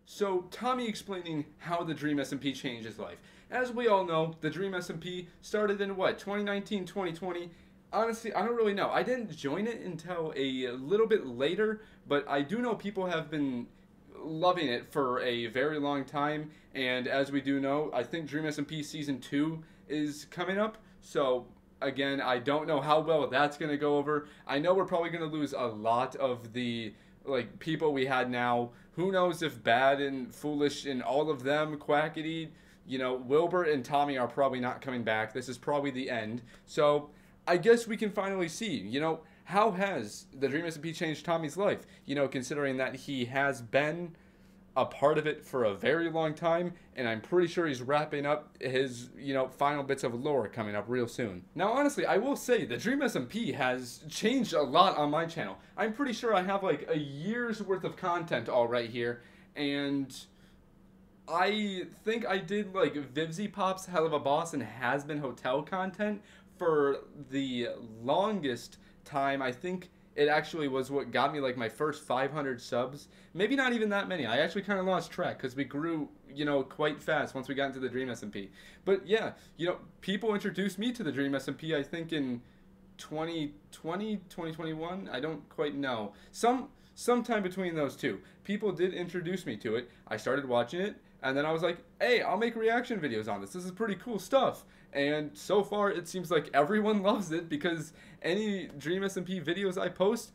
So, Tommy explaining how the dsmp changed his life. As we all know, the dsmp started in what, 2019, 2020? Honestly, I don't really know. I didn't join it until a little bit later, but I do know people have been loving it for a very long time, and as we do know, I think dsmp Season 2 is coming up, so again, I don't know how well that's going to go over. I know we're probably going to lose a lot of the people we had now. Who knows if Bad and Foolish and all of them, Quackity, Wilbur and Tommy are probably not coming back. This is probably the end. So I guess we can finally see, how has the dsmp changed Tommy's life? Considering that he has been a part of it for a very long time, and I'm pretty sure he's wrapping up his, final bits of lore coming up real soon. Now, honestly, I will say the dsmp has changed a lot on my channel. I'm pretty sure I have like a year's worth of content all right here, and I think I did like Vivzy Pop's Hell of a Boss and Has Been Hotel content for the longest time. I think it actually was what got me like my first 500 subs. Maybe not even that many. I actually kind of lost track because we grew, quite fast once we got into the dsmp. But yeah, people introduced me to the dsmp, I think in 2020, 2021. I don't quite know. Sometime between those two. People did introduce me to it. I started watching it, and then I was like, hey, I'll make reaction videos on this. This is pretty cool stuff. And so far, it seems like everyone loves it because any dsmp videos I post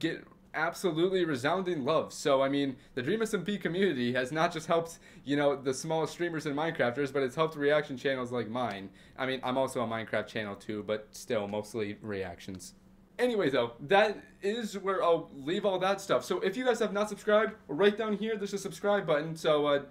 get absolutely resounding love. So, I mean, the dsmp community has not just helped, the smallest streamers and Minecrafters, but it's helped reaction channels like mine. I mean, I'm also a Minecraft channel too, but still, mostly reactions. Anyway, though, that is where I'll leave all that stuff. So if you guys have not subscribed, right down here, there's a subscribe button. So,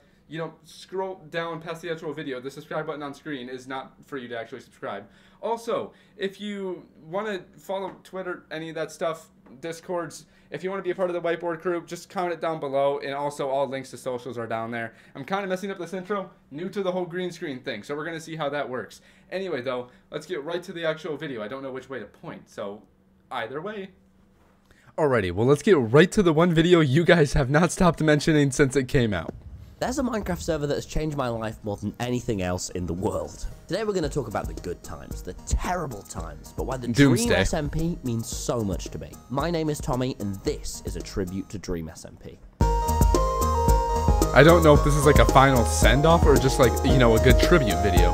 scroll down past the actual video. The subscribe button on screen is not for you to actually subscribe. Also, if you want to follow Twitter, any of that stuff, Discords, if you want to be a part of the whiteboard crew, just comment it down below, and also all links to socials are down there. I'm kind of messing up this intro, new to the whole green screen thing, so we're going to see how that works. Anyway, though, let's get right to the actual video. I don't know which way to point, so either way. Alrighty, well, let's get right to the one video you guys have not stopped mentioning since it came out. There's a Minecraft server that has changed my life more than anything else in the world. Today we're going to talk about the good times, the terrible times, but why the DreamSmp means so much to me. My name is Tommy, and this is a tribute to DreamSmp. I don't know if this is like a final send-off or just like, a good tribute video.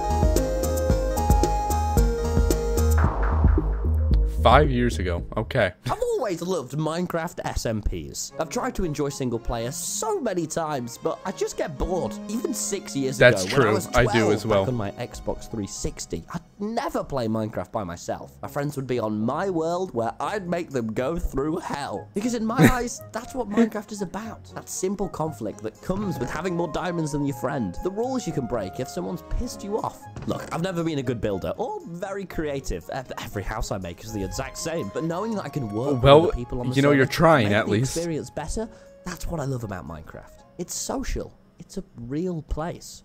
5 years ago, okay. I've always loved Minecraft SMPs. I've tried to enjoy single player so many times, but I just get bored. Even 6 years ago, when I was 12, I do as well. Back on my Xbox 360, I'd never play Minecraft by myself. My friends would be on my world where I'd make them go through hell. Because in my eyes, that's what Minecraft is about. That simple conflict that comes with having more diamonds than your friend. The rules you can break if someone's pissed you off. Look, I've never been a good builder or very creative. Every house I make is the exact same, but knowing that I can work with other people on the server, you're trying make at the least. Experience better. That's what I love about Minecraft. It's social. It's a real place.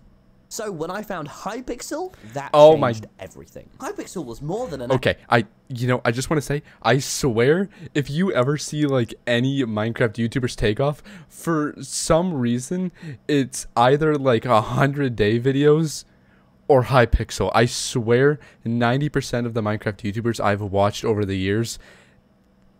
So when I found Hypixel, that changed everything. Hypixel was more than an... Okay, I just want to say, I swear, if you ever see like any Minecraft YouTubers take off, for some reason, it's either like 100-day videos or Hypixel. I swear 90% of the Minecraft YouTubers I've watched over the years,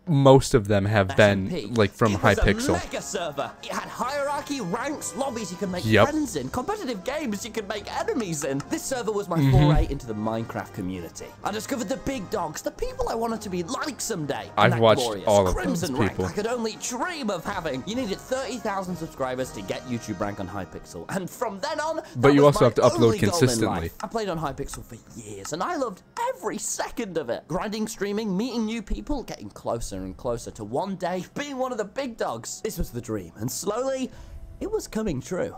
most of them have been like from Hypixel. It was a mega server. It had hierarchy, ranks, lobbies you can make friends in, competitive games you can make enemies in. This server was my foray into the Minecraft community. I discovered the big dogs, the people I wanted to be like someday. I've watched all of those people. I could only dream of having. You needed 30,000 subscribers to get YouTube rank on Hypixel, and from then on, but you also have to upload consistently. I played on Hypixel for years, and I loved every second of it. Grinding, streaming, meeting new people, getting closer and closer to one day being one of the big dogs. This was the dream, and slowly it was coming true.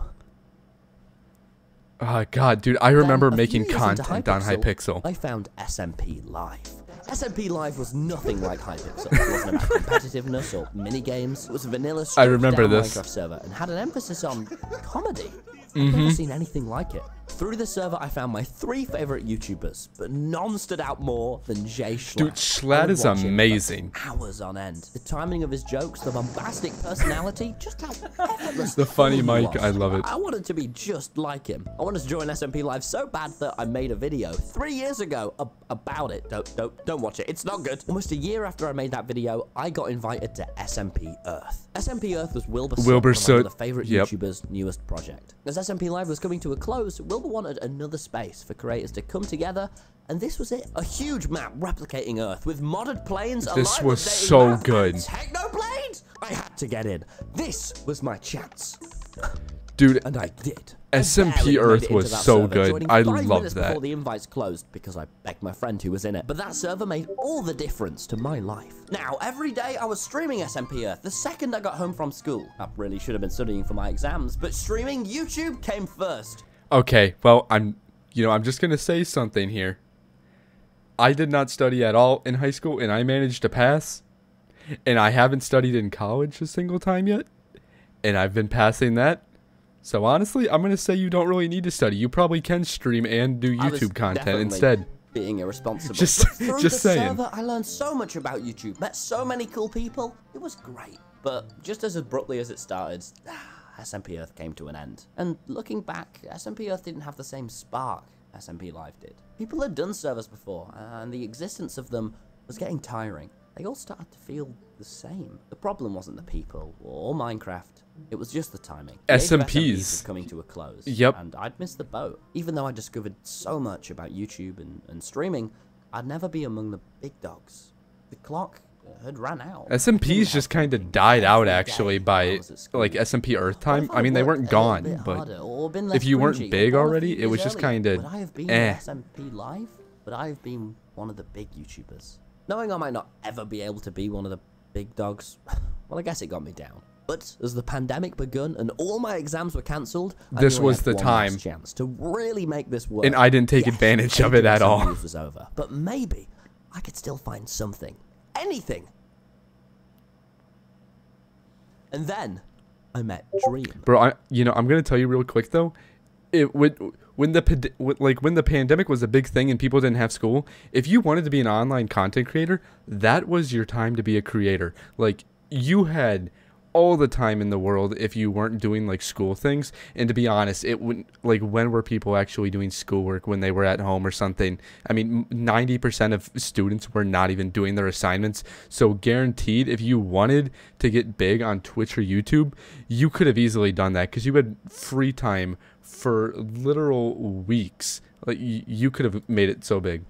God, dude, I remember making content on Hypixel. I found SMP Live. SMP Live was nothing like Hypixel. It wasn't about competitiveness or mini games. It was a vanilla Minecraft server and had an emphasis on comedy. I've never seen anything like it. Through the server, I found my 3 favorite YouTubers, but none stood out more than Jay Schlatt. Dude, Schlatt is amazing. Hours on end. The timing of his jokes, the bombastic personality, just how effortless. The funny mic, mic, I love it. I wanted to be just like him. I wanted to join SMP Live so bad that I made a video 3 years ago about it. Don't watch it. It's not good. Almost a year after I made that video, I got invited to SMP Earth. SMP Earth was Wilbur Soot, one of the favorite YouTubers' newest project. As SMP Live was coming to a close, Wilbur wanted another space for creators to come together, and this was it. A huge map replicating Earth with modded planes. This was so good. Technoblade! I had to get in. This was my chance. Dude, and I did. SMP Earth was so good. I loved that. Before the invites closed because I begged my friend who was in it. But that server made all the difference to my life. Now, every day I was streaming SMP Earth the second I got home from school. I really should have been studying for my exams, but streaming YouTube came first. Okay, well, I'm just going to say something here. I did not study at all in high school, and I managed to pass. And I haven't studied in college a single time yet. And I've been passing that. So honestly, I'm going to say you don't really need to study. You probably can stream and do YouTube content instead. Being irresponsible. Just saying. Server, I learned so much about YouTube. Met so many cool people. It was great. But just as abruptly as it started, SMP Earth came to an end. And looking back, SMP Earth didn't have the same spark SMP Live did. People had done servers before, and the existence of them was getting tiring. They all started to feel the same. The problem wasn't the people or Minecraft. It was just the timing. SMPs were coming to a close. Yep. And I'd missed the boat. Even though I discovered so much about YouTube and streaming, I'd never be among the big dogs. The clock had ran out. SMPs just kind of died out actually by like SMP Earth time. I mean, they weren't gone, but if you weren't big already, it was just kind of Would I have been SMP Live? Would I have been one of the big YouTubers? Knowing I might not ever be able to be one of the big dogs, well, I guess it got me down. But as the pandemic begun and all my exams were cancelled, this was the time chance to really make this work. And I didn't take advantage of it at all. Was over, but maybe I could still find something, anything. And then I met Dream. Bro, I'm gonna tell you real quick though. When the pandemic was a big thing and people didn't have school, if you wanted to be an online content creator, that was your time to be a creator. Like, you had all the time in the world if you weren't doing like school things. And to be honest, it wouldn't, like, when were people actually doing schoolwork? When they were at home or something? I mean, 90% of students were not even doing their assignments. So guaranteed, if you wanted to get big on Twitch or YouTube, you could have easily done that because you had free time for literal weeks. Like, you could have made it so big.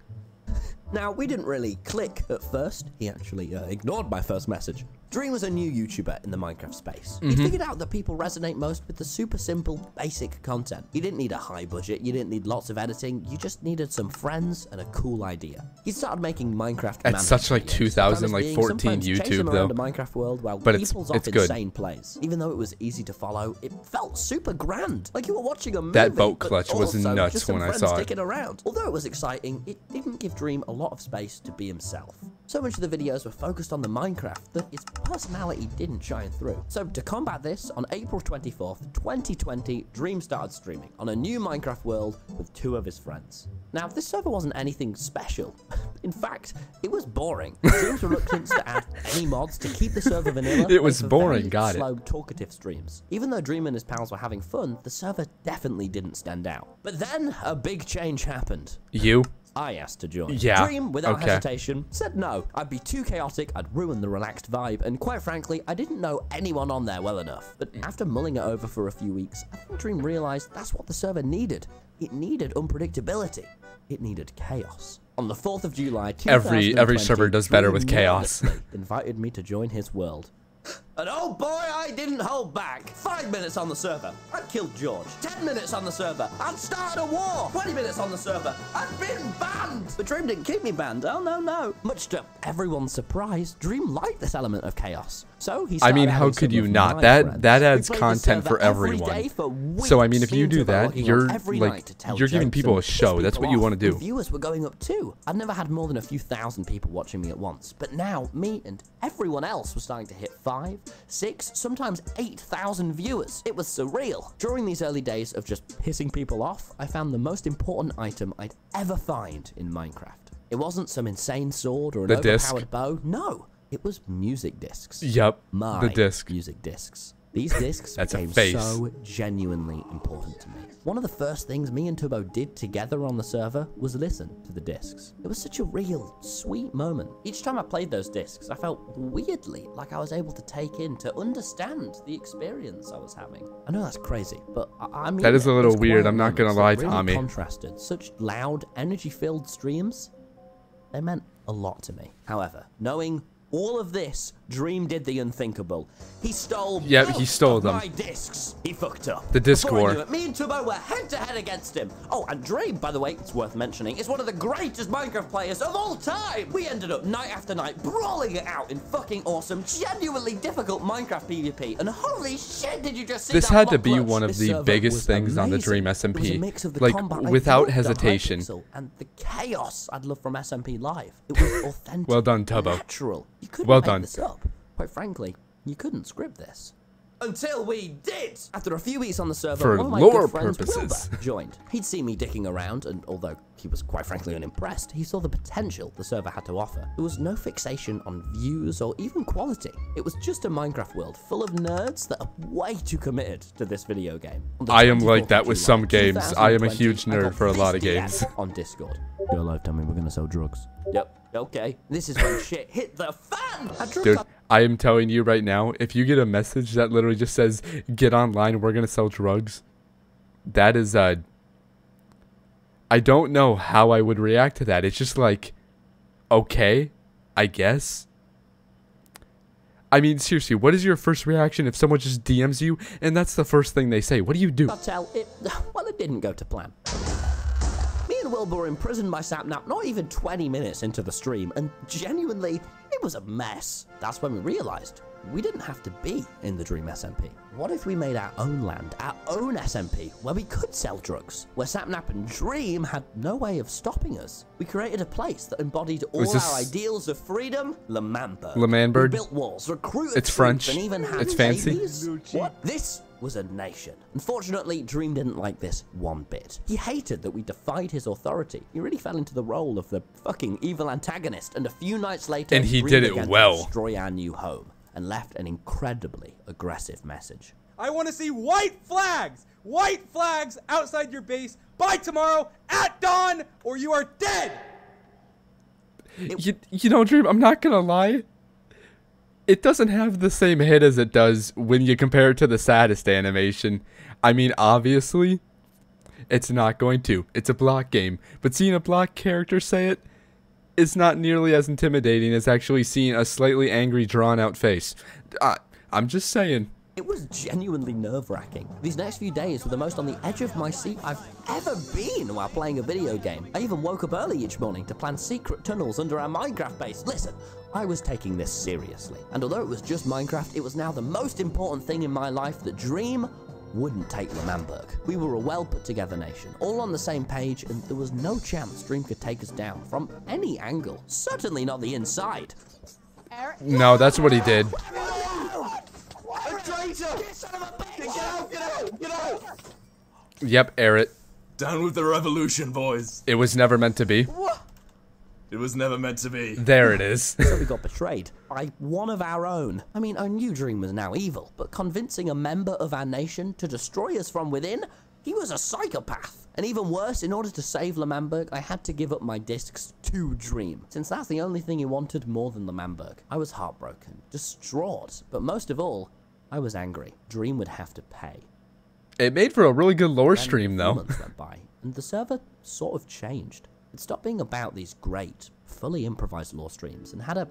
Now, we didn't really click at first. He actually ignored my first message. Dream was a new YouTuber in the Minecraft space. He figured out that people resonate most with the super simple, basic content. You didn't need a high budget, you didn't need lots of editing, you just needed some friends and a cool idea. He started making Minecraft at such like 2014 YouTube though. The Minecraft world while but people's it's off insane plays. Even though it was easy to follow, it felt super grand. Like you were watching a movie. That boat clutch was nuts when I saw it. Around. Although it was exciting, it didn't give Dream a lot of space to be himself. So much of the videos were focused on the Minecraft that his personality didn't shine through. So to combat this, on April 24th, 2020, Dream started streaming on a new Minecraft world with 2 of his friends. Now, this server wasn't anything special. In fact, it was boring. Dream's reluctance to add any mods to keep the server vanilla. It was boring, got it. Slow, talkative streams. Even though Dream and his pals were having fun, the server definitely didn't stand out. But then a big change happened. I asked to join. Yeah. Dream, without hesitation, said no. I'd be too chaotic, I'd ruin the relaxed vibe, and quite frankly, I didn't know anyone on there well enough. But after mulling it over for a few weeks, I think Dream realized that's what the server needed. It needed unpredictability. It needed chaos. On the 4th of July, 2020, every server does better with chaos. Invited me to join his world. And oh boy, I didn't hold back. 5 minutes on the server, I'd killed George. 10 minutes on the server, I'd started a war. 20 minutes on the server, I'd been banned. But Dream didn't keep me banned. Oh, no. Much to everyone's surprise, Dream liked this element of chaos. So he started how could you not? That adds content for everyone. So I mean, if you do that, you're giving people a show. That's what you want to do. Viewers were going up too. I'd never had more than a few thousand people watching me at once, but now me and everyone else was starting to hit 5, 6, sometimes 8,000 viewers. It was surreal. During these early days of just pissing people off, I found the most important item I'd ever find in Minecraft. It wasn't some insane sword or an overpowered bow. No, it was music discs. Yep, the disc. Music discs. These discs became so genuinely important to me. One of the first things me and Turbo did together on the server was listen to the discs. It was such a real, sweet moment. Each time I played those discs, I felt weirdly like I was able to take in, to understand the experience I was having. I know that's crazy, but I mean, that is a little weird. I'm not gonna lie, really Tommy. Contrasted such loud, energy-filled streams. They meant a lot to me. However, knowing all of this, Dream did the unthinkable. He stole my discs. He fucked up. The disc Before war. I knew it, me and Turbo were head-to-head against him. Oh, and Dream, by the way, it's worth mentioning, is one of the greatest Minecraft players of all time. We ended up night after night brawling it out in fucking awesome, genuinely difficult Minecraft PvP. And holy shit, did you just see this that had to block be clutch? one of the biggest things on the Dream SMP. It was a mix of the like, combat without I hesitation. and the chaos I'd love from SMP Live. It was authentic. Well done, Tubbo. Natural. You couldn't Well make done. this up. Quite frankly, you couldn't script this. Until we did! After a few weeks on the server, For one of my lore good friends, purposes. Wilbur, joined. He'd seen me dicking around, and although he was quite frankly unimpressed, he saw the potential the server had to offer. There was no fixation on views or even quality. It was just a Minecraft world full of nerds that are way too committed to this video game. I am like that with some games. I am a huge nerd for a lot of games. On Discord. Go live, tell me we're gonna sell drugs. Yep, okay. This is when shit hit the fan! Dude, I am telling you right now, if you get a message that literally just says, get online, we're gonna sell drugs, that is, I don't know how I would react to that. It's just like, okay, I guess. I mean, seriously, what is your first reaction if someone just DMs you and that's the first thing they say? What do you do? I'll tell it, well, it didn't go to plan. Me and Wilbur were imprisoned by Sapnap not even 20 minutes into the stream, and genuinely, it was a mess. That's when we realized we didn't have to be in the Dream SMP. What if we made our own land, our own SMP, where we could sell drugs, where Sapnap and Dream had no way of stopping us? We created a place that embodied all our ideals of freedom. L'Manberg. We built walls, recruited It's French. and even had It's fancy. babies. What? This was a nation. Unfortunately, Dream didn't like this one bit. He hated that we defied his authority. He really fell into the role of the fucking evil antagonist, and a few nights later, And he Dream did it began to well. destroy our new home and left an incredibly aggressive message. I want to see white flags outside your base by tomorrow at dawn, or you are dead. You know, Dream, I'm not gonna lie. It doesn't have the same hit as it does when you compare it to the saddest animation. I mean, obviously, it's not going to. It's a block game. But seeing a block character say it is not nearly as intimidating as actually seeing a slightly angry, drawn-out face. I'm just saying. It was genuinely nerve-wracking. These next few days were the most on the edge of my seat I've ever been while playing a video game. I even woke up early each morning to plan secret tunnels under our Minecraft base. Listen, I was taking this seriously. And although it was just Minecraft, it was now the most important thing in my life that Dream wouldn't take L'Manberg. We were a well-put-together nation, all on the same page, and there was no chance Dream could take us down from any angle. Certainly not the inside. No, that's what he did. Yep, air it. Down with the revolution, boys. It was never meant to be. It was never meant to be. There it is. So we got betrayed by one of our own. I mean, I knew Dream was now evil, but convincing a member of our nation to destroy us from within, he was a psychopath. And even worse, in order to save L'Manberg, I had to give up my discs to Dream, since that's the only thing he wanted more than L'Manberg. I was heartbroken, distraught, but most of all, I was angry. Dream would have to pay. It made for a really good lore stream, though. Months went by, and the server sort of changed. It stopped being about these great, fully improvised lore streams and had a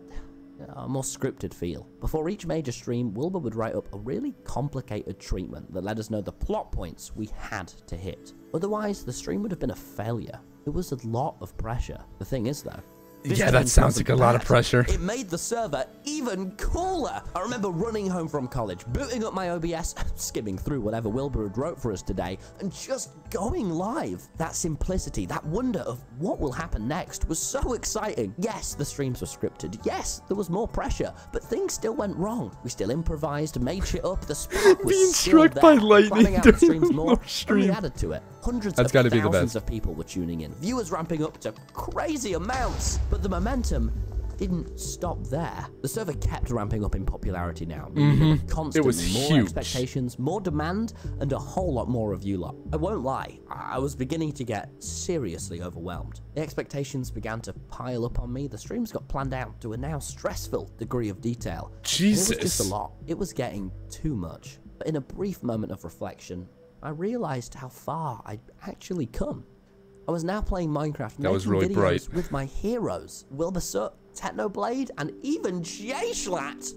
more scripted feel. Before each major stream, Wilbur would write up a really complicated treatment that let us know the plot points we had to hit. Otherwise, the stream would have been a failure. It was a lot of pressure. The thing is, though, yeah, that sounds like a lot of pressure. It made the server even cooler. I remember running home from college, booting up my OBS, skimming through whatever Wilbur had wrote for us today, and just going live. That simplicity, that wonder of what will happen next was so exciting. Yes, the streams were scripted. Yes, there was more pressure, but things still went wrong. We still improvised, made shit up. The spark was Being still struck there. by lightning Planning out the during streams more, the stream. and we added to it. Hundreds That's of gotta be the thousands best. of people were tuning in. Viewers ramping up to crazy amounts, but the momentum didn't stop there. The server kept ramping up in popularity now. Constantly It was more huge. expectations, more demand, and a whole lot more of you lot. I won't lie, I was beginning to get seriously overwhelmed. The expectations began to pile up on me. The streams got planned out to a now stressful degree of detail. Jesus. And it was just a lot. It was getting too much. But in a brief moment of reflection, I realized how far I'd actually come. I was now playing Minecraft, That was making really videos bright. with my heroes, Wilbur, Technoblade, and even J-Schlatt.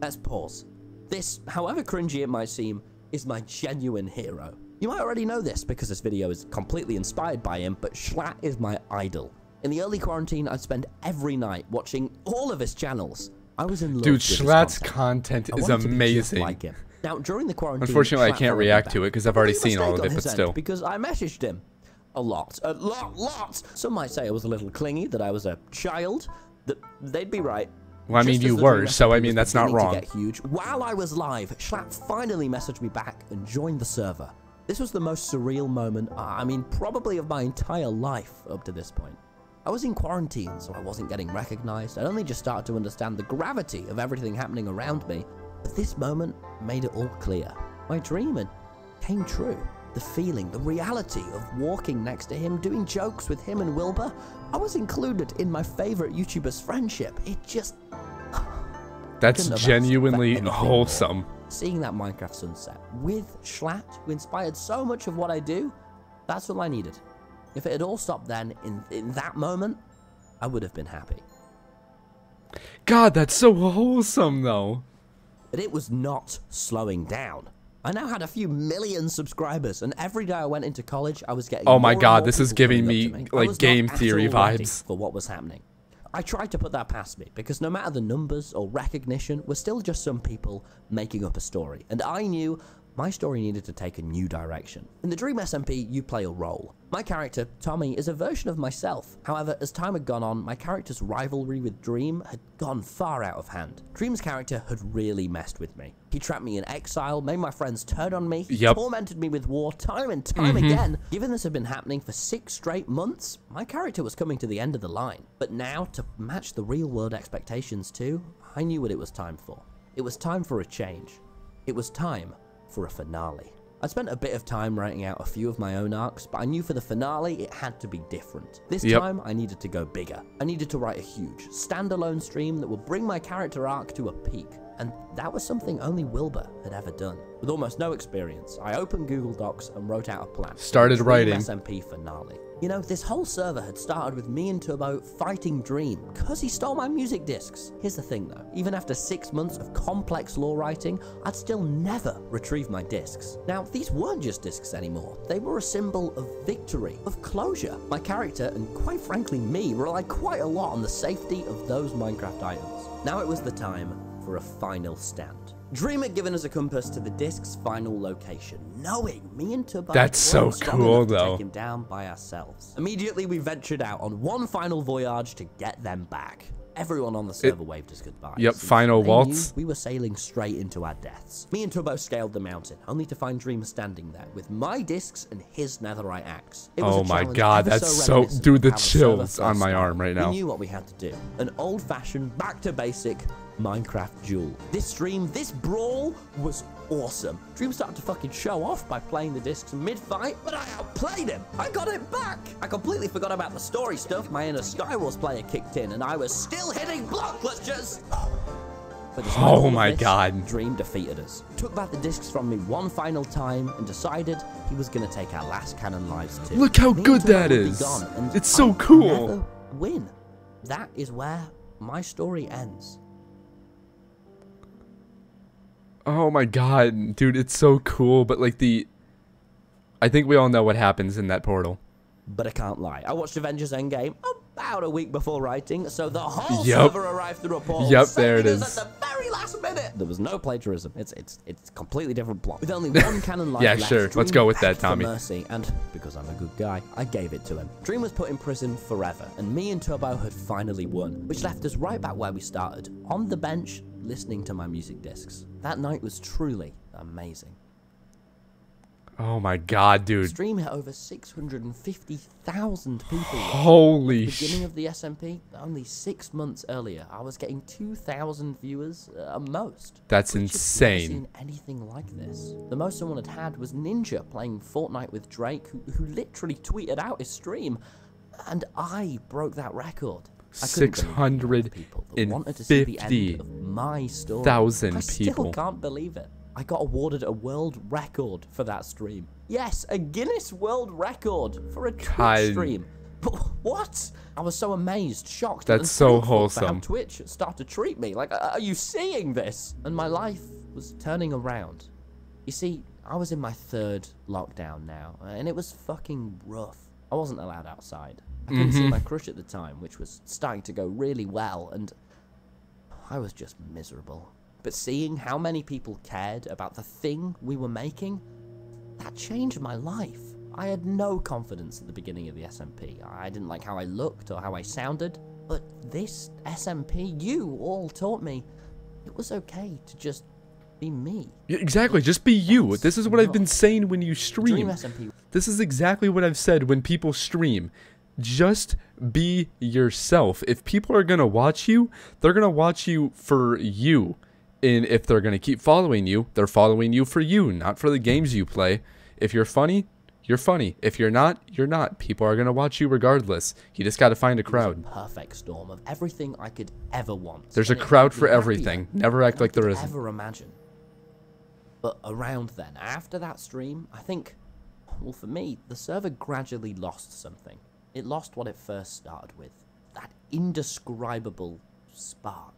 Let's pause. This, however cringy it might seem, is my genuine hero. You might already know this because this video is completely inspired by him, but Schlatt is my idol. In the early quarantine, I'd spend every night watching all of his channels. I was in love Dude, with his Schlatt's content. content I is wanted to be just amazing. like him. Now, during the quarantine, Unfortunately, I Schlatt can't followed me react back. to it because I've already Probably a seen all of mistake it, on but his end, still. because I messaged him a lot. Some might say I was a little clingy, that I was a child. That they'd be right. Well, I mean, Just as you the were, Dream so I SMP mean, was that's not beginning to wrong. get huge, while I was live, Schlatt finally messaged me back and joined the server. This was the most surreal moment, I mean, probably of my entire life up to this point. I was in quarantine, so I wasn't getting recognized. I'd only just started to understand the gravity of everything happening around me. But this moment made it all clear. My dream had came true. The feeling, the reality of walking next to him, doing jokes with him and Wilbur. I was included in my favorite YouTuber's friendship. It just... That's couldn't have asked for genuinely anything more. wholesome. Seeing that Minecraft sunset with Schlatt, who inspired so much of what I do, that's all I needed. If it had all stopped then, in that moment, I would have been happy. God, that's so wholesome, though. But it was not slowing down. I now had a few million subscribers, and every day I went into college, I was getting Oh my more and God, more this is people giving coming me, up to I like, was game not at theory all ready vibes. for what was happening. I tried to put that past me, because no matter the numbers or recognition, we're still just some people making up a story. And I knew my story needed to take a new direction. In the Dream SMP, you play a role. My character, Tommy, is a version of myself. However, as time had gone on, my character's rivalry with Dream had gone far out of hand. Dream's character had really messed with me. He trapped me in exile, made my friends turn on me, tormented me with war time and time again. Given this had been happening for 6 straight months, my character was coming to the end of the line. But now, to match the real-world expectations too, I knew what it was time for. It was time for a change. It was time for a finale. I spent a bit of time writing out a few of my own arcs, but I knew for the finale it had to be different. This time I needed to go bigger. I needed to write a huge, standalone stream that would bring my character arc to a peak. And that was something only Wilbur had ever done. With almost no experience, I opened Google Docs and wrote out a plan. Started writing. SMP finale. You know, this whole server had started with me and Turbo fighting Dream, because he stole my music discs. Here's the thing though, even after 6 months of complex lore writing, I'd still never retrieve my discs. Now, these weren't just discs anymore. They were a symbol of victory, of closure. My character, and quite frankly me, relied quite a lot on the safety of those Minecraft items. Now it was the time for a final stand. Dream had given us a compass to the disc's final location, knowing me and Turbo That's so weren't strong cool, enough to though. take him down by ourselves. Immediately, we ventured out on one final voyage to get them back. Everyone on the server waved us goodbye. Yep, final waltz. We were sailing straight into our deaths. Me and Turbo scaled the mountain, only to find Dream standing there with my discs and his netherite axe. It was Oh a my challenge God, ever that's so reminiscent dude, of the how server chills on first my started. arm right now. We knew what we had to do. An old-fashioned, back-to-basic Minecraft duel. This stream, this brawl was awesome. Dream started to fucking show off by playing the discs mid-fight, but I outplayed him. I got it back. I completely forgot about the story stuff. My inner Skywars player kicked in, and I was still hitting block clutches. But despite all Oh of my this, God. Dream defeated us. Took back the discs from me one final time and decided he was going to take our last cannon lives too. Look how Me and good Turbo that would be is. gone, and It's so I'd cool. never win. That is where my story ends. Oh my God, dude, it's so cool. But like I think we all know what happens in that portal. But I can't lie. I watched Avengers Endgame about a week before writing, so the whole Yup. server arrived through a portal. Yup, there it saving is. us at the very last minute. There was no plagiarism. It's a completely different plot. With only one canon life Yeah, left, sure. Let's Dream go with that, begged for Tommy. mercy, and because I'm a good guy, I gave it to him. Dream was put in prison forever, and me and Turbo had finally won, which left us right back where we started, on the bench, listening to my music discs. That night was truly amazing. Oh my god, dude. Stream hit over 650,000 people. Holy At the beginning sh... of the SMP, only 6 months earlier, I was getting 2,000 viewers at most. That's Which had never insane. seen anything like this. The most someone had had was Ninja playing Fortnite with Drake, who literally tweeted out his stream, and I broke that record. I couldn't believe the amount of people that wanted to see the end of my story. 650,000 I still people. can't believe it. I got awarded a world record for that stream. Yes, a Guinness World Record for a Twitch God. stream. But what? I was so amazed, shocked, That's and so thankful for how wholesome. Twitch started to treat me. Like, are you seeing this? And my life was turning around. You see, I was in my 3rd lockdown now, and it was fucking rough. I wasn't allowed outside. I couldn't see my crush at the time, which was starting to go really well, and I was just miserable. But seeing how many people cared about the thing we were making, that changed my life. I had no confidence at the beginning of the SMP. I didn't like how I looked or how I sounded. But this SMP, you all taught me it was okay to just be me. Yeah, exactly, just be you. This is what I've been saying when you Dream stream. SMP. This is exactly what I've said when people stream. Just be yourself. If people are gonna watch you, they're gonna watch you for you. And if they're gonna keep following you, they're following you for you, not for the games you play. If you're funny, you're funny. If you're not, you're not. People are gonna watch you regardless. You just gotta find a crowd. Perfect storm of everything I could ever want. There's a And it crowd made for me happier everything. Never act than I like there could isn't. ever imagine. But around then, after that stream, I think, well, for me, the server gradually lost something. It lost what it first started with. That indescribable spark.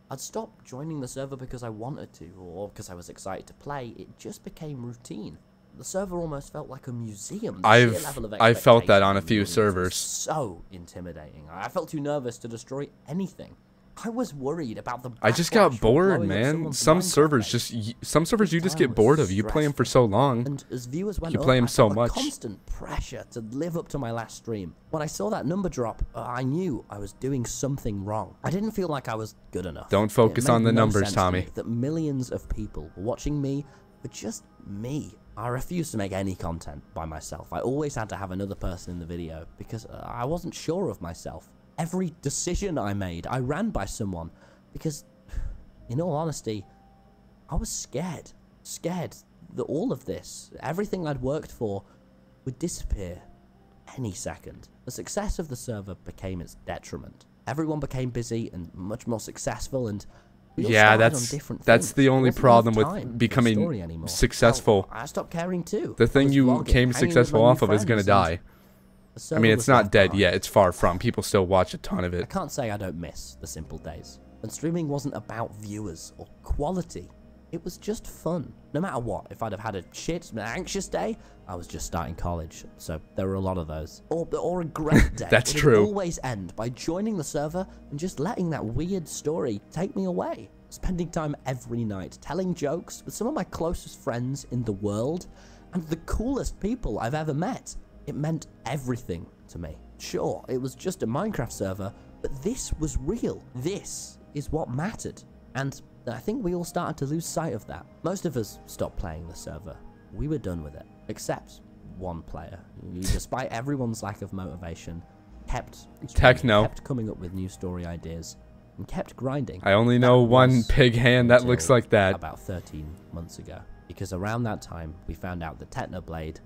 I'd stopped joining the server because I wanted to, or because I was excited to play. It just became routine. The server almost felt like a museum. The sheer level of I've felt that on a expectation few was servers. So intimidating. I felt too nervous to destroy anything. I was worried about the. I just got backlash from bored, blowing up man. someone's Some Minecraft servers base. some servers you just time get was bored of. You play them for so long. And as viewers went You up, play 'em I so felt a much. constant pressure to live up to my last stream. When I saw that number drop, I knew I was doing something wrong. I didn't feel like I was good enough. Don't focus It made on the no numbers, sense to Tommy. me that millions of people were watching me for just me. I refused to make any content by myself. I always had to have another person in the video because I wasn't sure of myself. Every decision I made, I ran by someone because, in all honesty, I was scared. Scared that all of this, everything I'd worked for, would disappear any second. The success of the server became its detriment. Everyone became busy and much more successful, and we all Yeah, started on different that's things. the only Wasn't enough problem time with for the becoming story anymore. successful. So I stopped caring too. The I thing was you vlogging, came hanging with successful my new off of is gonna friends, and die. the I server mean, was it's not left dead behind. yet. It's far from. People still watch a ton of I it. can't say I don't miss the simple days. And streaming wasn't about viewers or quality. It was just fun. No matter what, if I'd have had a shit, anxious day, I was just starting college, so there were a lot of those. Or a great day. That's It would true. always end by joining the server and just letting that weird story take me away. Spending time every night telling jokes with some of my closest friends in the world and the coolest people I've ever met. It meant everything to me. Sure, it was just a Minecraft server, but this was real. This is what mattered. And I think we all started to lose sight of that. Most of us stopped playing the server. We were done with it, except one player, who, despite everyone's lack of motivation, kept Techno. kept coming up with new story ideas, and kept grinding. I only know That one was pig hand that looks until like that. About 13 months ago, because around that time we found out that Technoblade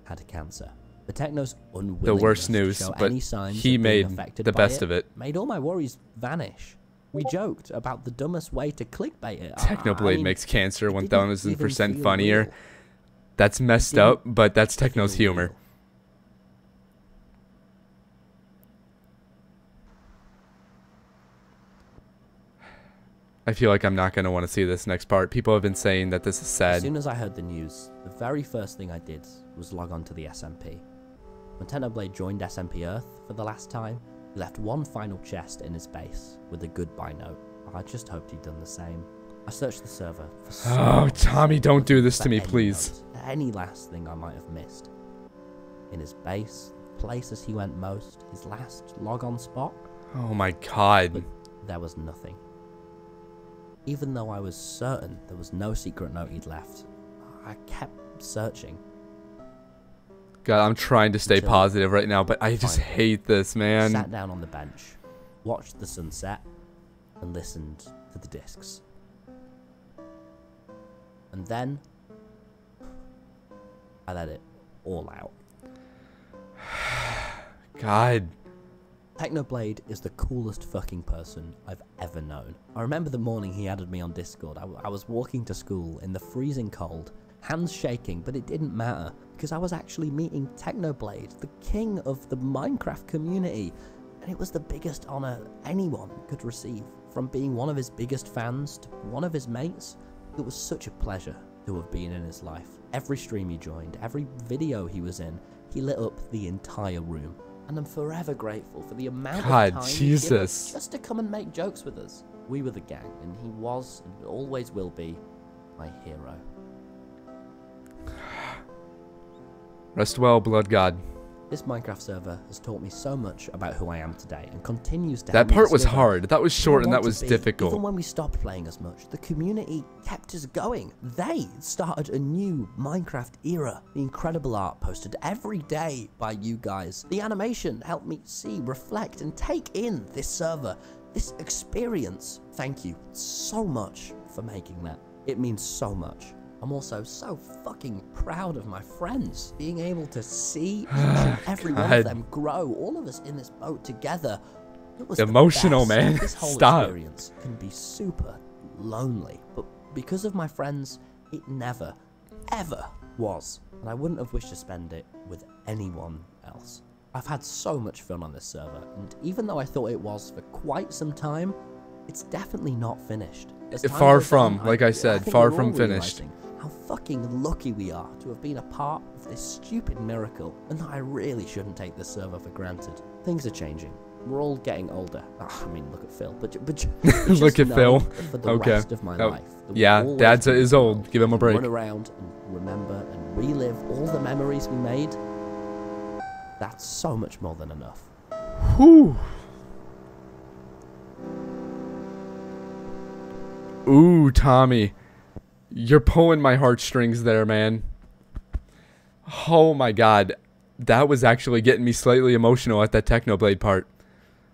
had cancer. The Techno's unwillingness worst to news, show but any signs he of being made affected the by best of it. made all my worries vanish. We joked about the dumbest way to clickbait it. Technoblade I mean, makes cancer it didn't 1000% even feel funnier. real. That's messed didn't up, but that's Techno's feel humor. real. I feel like I'm not going to want to see this next part. People have been saying that this is As sad. soon as I heard the news, the very first thing I did was log on to the SMP. When Technoblade joined SMP Earth for the last time, He left one final chest in his base with a goodbye note. I just hoped he'd done the same. I searched the server for Oh, Tommy, don't do this to me, please. Any last thing I might have missed. In his base, places he went most, his last log-on spot. Oh my god. But there was nothing. Even though I was certain there was no secret note he'd left, I kept searching. God, I'm trying to stay positive right now, but I just hate this, man. Sat down on the bench, watched the sunset, and listened to the discs. And then I let it all out. God. Technoblade is the coolest fucking person I've ever known. I remember the morning he added me on Discord. I was walking to school in the freezing cold, hands shaking, but it didn't matter because I was actually meeting Technoblade, the king of the Minecraft community, and it was the biggest honor anyone could receive. From being one of his biggest fans to one of his mates, it was such a pleasure to have been in his life. Every stream he joined, every video he was in, he lit up the entire room. And I'm forever grateful for the amount of time he gave us just to come and make jokes with us. We were the gang, and he was, and always will be, my hero. Rest well, Blood God. This Minecraft server has taught me so much about who I am today, and continues to. That part was hard. That was short, and that was difficult. Even when we stopped playing as much, the community kept us going. They started a new Minecraft era. The incredible art posted every day by you guys. The animation helped me see, reflect, and take in this server, this experience. Thank you so much for making that. It means so much. I'm also so fucking proud of my friends. Being able to see each and every one of them grow, all of us in this boat together. It was emotional, man. This whole Stop. experience can be super lonely, but because of my friends, it never, ever was. And I wouldn't have wished to spend it with anyone else. I've had so much fun on this server, and even though I thought it was for quite some time, it's definitely not finished. Far from, like I said, far from finished. How fucking lucky we are to have been a part of this stupid miracle, and that I really shouldn't take this server for granted. Things are changing. We're all getting older. I mean, look at Phil. But look at Phil. For the rest of my life, yeah, Dad's is old. Give him a break. Run around and remember and relive all the memories we made. That's so much more than enough. Whew. Ooh, Tommy. You're pulling my heartstrings there, man. Oh my god. That was actually getting me slightly emotional at that Technoblade part.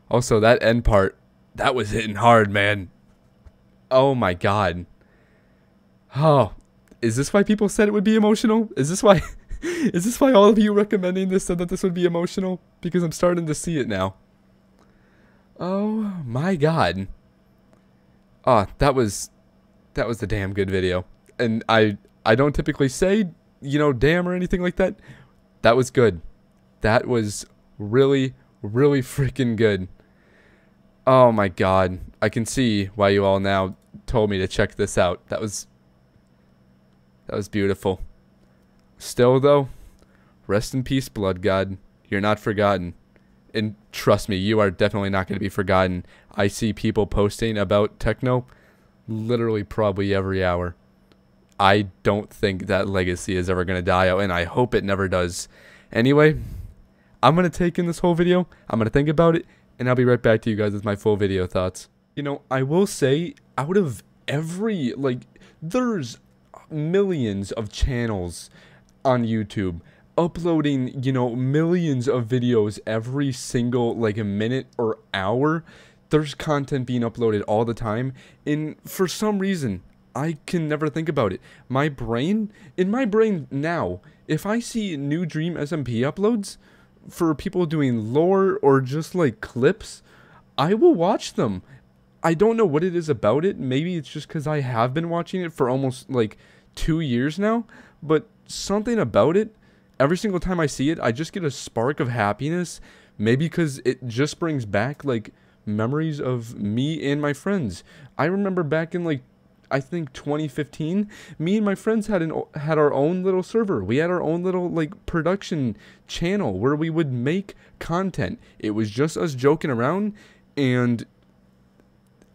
Also, that end part, that was hitting hard, man. Oh my god. Oh, is this why people said it would be emotional? Is this why all of you recommending this said that this would be emotional? Because I'm starting to see it now. Oh my god. Oh, that was a damn good video. And I don't typically say, you know, damn or anything like that. That was good. That was really, really freaking good. Oh my god. I can see why you all now told me to check this out. That was beautiful. Still though, rest in peace, Blood God. You're not forgotten. And trust me, you are definitely not going to be forgotten. I see people posting about Techno literally probably every hour. I don't think that legacy is ever going to die out, and I hope it never does. Anyway, I'm going to take in this whole video. I'm going to think about it, and I'll be right back to you guys with my full video thoughts. You know, I will say, out of every, like, there's millions of channels on YouTube uploading, you know, millions of videos every single, like, a minute or hour. There's content being uploaded all the time, and for some reason, I can never think about it. In my brain now, if I see new DreamsmP uploads for people doing lore or just like clips, I will watch them. I don't know what it is about it. Maybe it's just because I have been watching it for almost like 2 years now, but something about it, every single time I see it, I just get a spark of happiness. Maybe because it just brings back like memories of me and my friends. I remember back in like, I think 2015, me and my friends had our own little server. We had our own little like production channel where we would make content. It was just us joking around, and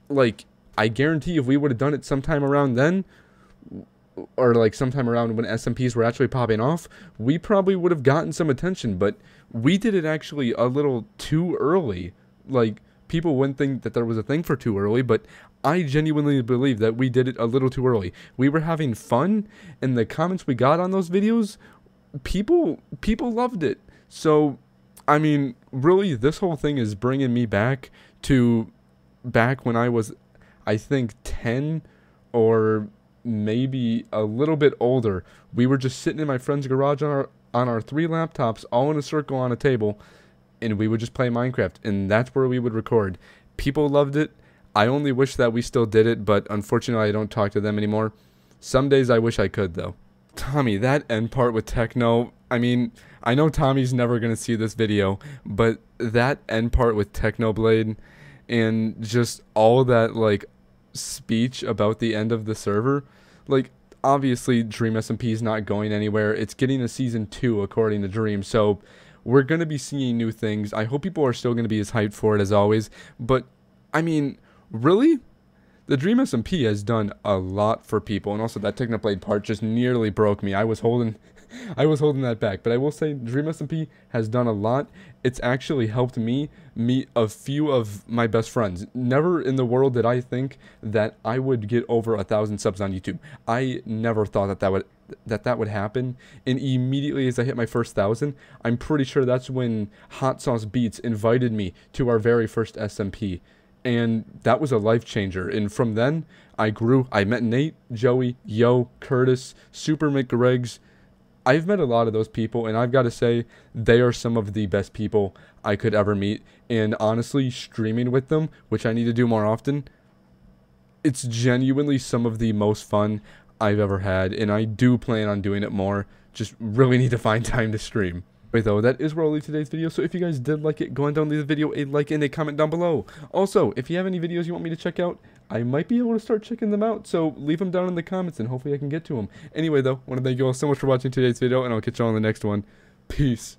like I guarantee if we would have done it sometime around then, or like sometime around when SMPs were actually popping off, we probably would have gotten some attention. But we did it actually a little too early. Like, people wouldn't think that there was a thing for too early, but I genuinely believe that we did it a little too early. We were having fun, and the comments we got on those videos, people loved it. So, I mean, really, this whole thing is bringing me back to back when I was, I think, 10 or maybe a little bit older. We were just sitting in my friend's garage on our 3 laptops, all in a circle on a table, and we would just play Minecraft, and that's where we would record. People loved it. I only wish that we still did it, but unfortunately I don't talk to them anymore. Some days I wish I could, though. Tommy, that end part with Techno, I mean, I know Tommy's never going to see this video, but that end part with Technoblade and just all that, like, speech about the end of the server, like, obviously DreamSmp is not going anywhere. It's getting a season 2 according to Dream, so we're going to be seeing new things. I hope people are still going to be as hyped for it as always, but I mean, really, the DreamSmp has done a lot for people. And also that Technoblade part just nearly broke me. I was holding that back, but I will say DreamSmp has done a lot. It's actually helped me meet a few of my best friends. Never in the world did I think that I would get over 1,000 subs on YouTube. I never thought that would happen, and immediately as I hit my first 1,000, I'm pretty sure that's when Hot Sauce Beats invited me to our very first SMP, and that was a life changer. And from then I grew. I met Nate, Joey, Yo, Curtis, Super McGregs. I've met a lot of those people, and I've got to say they are some of the best people I could ever meet. And honestly, streaming with them, which I need to do more often, it's genuinely some of the most fun I've ever had, and I do plan on doing it more. Just really need to find time to stream. Wait, though, that is where I'll leave today's video. So if you guys did like it, go on down, leave the video a like and a comment down below. Also, if you have any videos you want me to check out, I might be able to start checking them out, so leave them down in the comments and hopefully I can get to them. Anyway, though, I want to thank you all so much for watching today's video, and I'll catch you all in the next one. Peace.